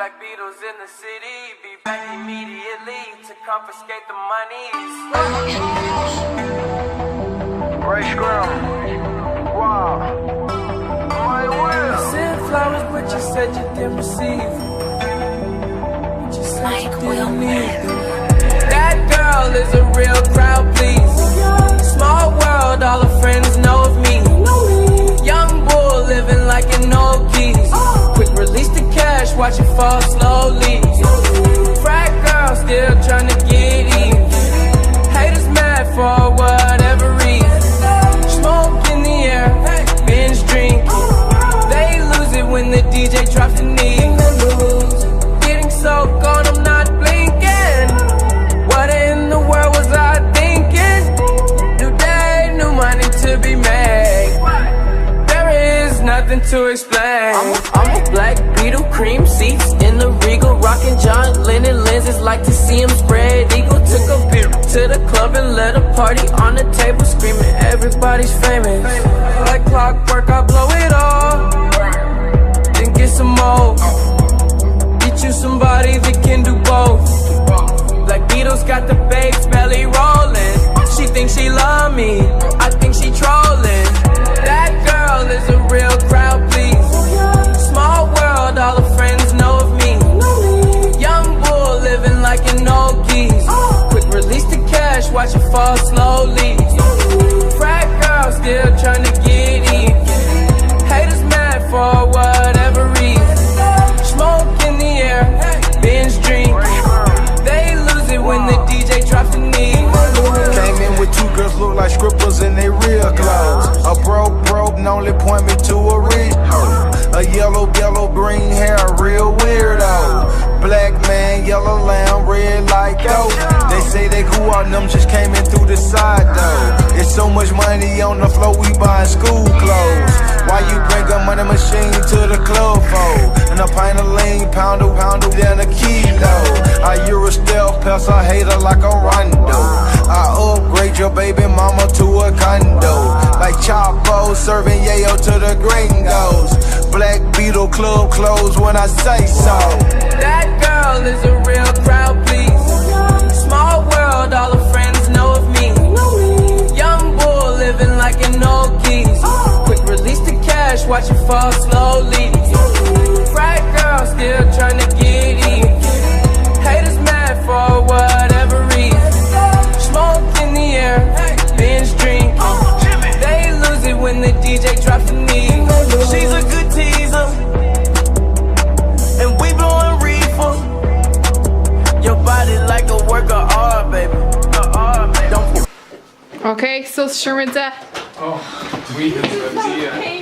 Black Beatles in the city, be back immediately to confiscate the monies. Ray Scrum. Wow. My will. Sent flowers, but you said you didn't receive. You said you didn't need them. That girl is a real crowd, please. Small world, all her friends know of me. Young bull living like an old geese. Quick release the cash, watch it fall slowly. Frat girl still trying to get even. Haters mad for whatever reason. Smoke in the air, binge drinking. They lose it when the DJ drops the knee. Getting so gone, I'm not blinking. What in the world was I thinking? New day, new money to be made. There is nothing to explain. I'm a black Beetle, cream seats in the Regal, rocking John Lennon lenses, like to see him spread eagle. Took a beer to the club and let a party on the table, screaming everybody's famous. Like clockwork, I blow it all, then get some more. Get you somebody that can do both. Black Beatles got the babes belly rolling. She thinks she love me, I think she trolling. That girl is a real crowd, please. Small world, all her friends know of me. Young bull living like an old geese. Quick release the cash, watch it fall slowly. Frat girl still trying to get in. Haters mad for whatever reason. Smoke in the air, binge drinking. They lose it when the DJ drops the knee. Came in with two girls look like scribbles in they real clothes. A broke only point me to a rich hoe. A yellow green hair, real weirdo. Black man, yellow lamb, red like dope. They say they cool out, them just came in through the side though. It's so much money on the floor, we buying school clothes. Why you bring a money machine to the club for? And a pint of lean, pounder, then a kilo. I Euro stealth, pass a hater like a rondo. I upgrade your baby mama to a condo. Like Chapo, serving yayo to the gringos. Black Beetle club closed when I say so. That girl is a real crowd, please. Small world, all her friends know of me. Young bull living like an old geese. Quick release the cash, watch it fall slowly. Frat girl still trying to get in. Haters mad for whatever reason. Smoke in the air, binge drinking. They lose it when the DJ drops the knee. She's a good teaser, and we blowing reefer. Your body like a work of art, baby. Don't. Okej, co z Shermidze? Oh, we have